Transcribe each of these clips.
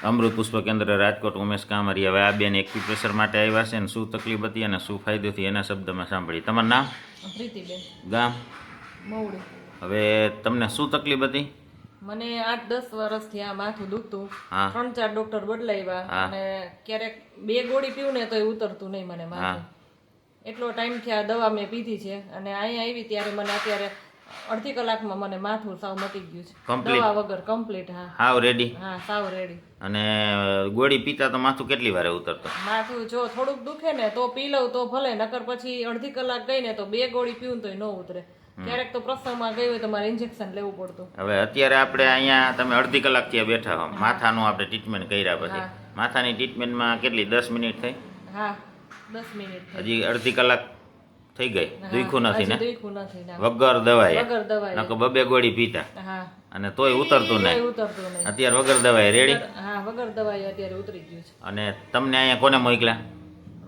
અમૃત પુષ્પ કેન્દ્ર રાજકોટ ઉમેશ કામરિયા. હવે આ બેન એક્યુપ્રેશર માટે આવ્યા છે ને શું તકલીફ હતી અને શું ફાયદો થયો એના શબ્દમાં સાંભળી. તમારું નામ? પ્રીતિબેન. ગામ? મવડી. હવે તમને શું તકલીફ હતી? મને 8-10 વર્ષથી આ માથું દુખતું. હા. 3-4 ડોક્ટર બદલાવ્યા અને ક્યારેક 2 ગોળી પીવું ને તો ઉતરતું નહીં મને માથું. એટલો ટાઈમ થી આ દવા મેં પીધી છે અને અહીંયા આવી ત્યારે મને અત્યારે અડધી કલાકમાં મને માથું સાવ મટી ગયું છે. દવા વગર કમ્પ્લીટ. હા, હાવ રેડી? હા, સાવ રેડી. અને ગોળી પીતા તો માથું કેટલી વાર ઉતરતો? માથું જો થોડુંક દુખે ને તો પી લઉં તો ભલે, નકર પછી અડધી કલાક ગઈ ને તો 2 ગોળી પીવું તો ન ઉતરે. ક્યારેક તો પ્રસંગમાં ગઈ હોય તો મારે ઇન્જેક્શન લેવું પડતું. હવે અત્યારે આપણે અહીંયા તમે અડધી કલાક ત્યાં બેઠા હો, માથાનું આપણે ટ્રીટમેન્ટ કર્યા પછી માથાની ટ્રીટમેન્ટમાં કેટલી 10 મિનિટ થઈ? હા, 10 મિનિટ. હજી અડધી કલાક થઈ ગઈ? દુખ્યું નથી ને? દુખ્યું નથી. વગર દવાએ? વગર દવાએ. નકો 2 ગોળી પીતા હા, અને તોય ઉતરતું નહીં? ઉતરતું નહીં. અત્યારે વગર દવાએ રેડી? હા, વગર દવાએ અત્યારે ઉતરી ગયું છે. અને તમને અહીંયા કોને મોકલ્યા?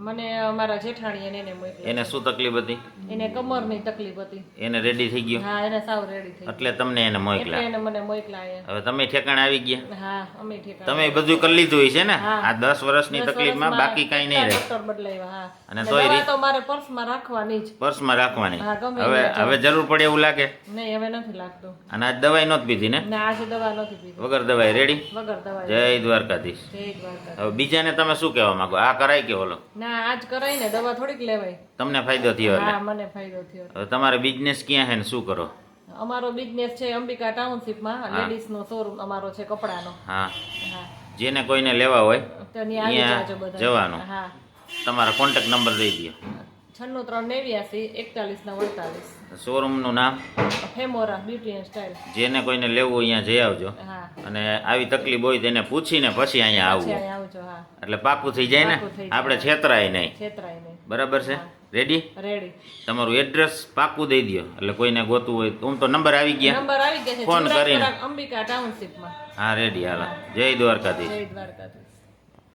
મને અમારા જેઠાણી એને મોકલ્યા. એને શું તકલીફ હતી? એને કમરની તકલીફ હતી. એને રેડી થઈ ગયું? હા, એને સાવ રેડી થઈ. એટલે તમને એને મોકલ્યા? એને મને મોકલ્યા અહીંયા. હવે તમે ઠેકાણે આવી ગયા? હા, અમે ઠેકાણે. તમે બધું કરી લીધું હોય છે ને આ 10 વર્ષની તકલીફમાં? બાકી કઈ નહીં રહે? ડોક્ટર બદલાવ્યા. હા, અને તોય તો મારે પર્સમાં રાખવાની જ. પર્સમાં રાખવાની? હા, ગમે હવે જરૂર પડે એવું લાગે? નહીં, હવે નથી લાગતું. અને આજ દવાઈ નહોતી પીધી ને? ના, આજે દવા નથી પીધી. વગર દવાઈ રેડી? વગર દવાએ. જય દ્વારકાધીશ. જય દ્વારકા. હવે બીજાને તમે શું કહેવા માંગો? આ કરાય કે ઓલો? ના, આજ કરાય ને, દવા થોડીક લેવાય. તમને ફાયદો થયો એટલે? હા, મને ફાયદો થયો. હવે તમારે બિઝનેસ ક્યાં છે ને શું કરો? અમારો બિઝનેસ છે અંબિકા ટાઉનશીપમાં. લેડીઝ નો શોરૂમ અમારો છે કપડાનો. હા, હા, જેને કોઈને લેવા હોય તો ત્યાં આવી જાજો બધા. જવાનું. હા, તમારા કોન્ટેક્ટ નંબર દઈ દો. 9639814148. શોરૂમનું નામ? ફેમોરા બ્યુટી એન્ડ સ્ટાઇલ. જેને કોઈને લેવું હોય અહીંયા જઈ આવજો. હા, અને આવી તકલીફ હોય તેને પૂછીને પછી અહીંયા આવવું. ત્યાં આવજો. હા, એટલે પાકું થઈ જાય ને? પાકું થઈ જાય. આપણે છેતરાય નહીં. છેતરાય નહીં. બરાબર છે? રેડી? રેડી. તમારું એડ્રેસ પાકું દઈ દો એટલે કોઈને ગોતું હોય તો. તો નંબર આવી ગયા? નંબર આવી ગયા છે. ફોન કરીને. અંબિકા ટાઉનશીપમાં. હા, રેડી. હાલો, જય દ્વારકાધીશ. જય દ્વારકાધીશ.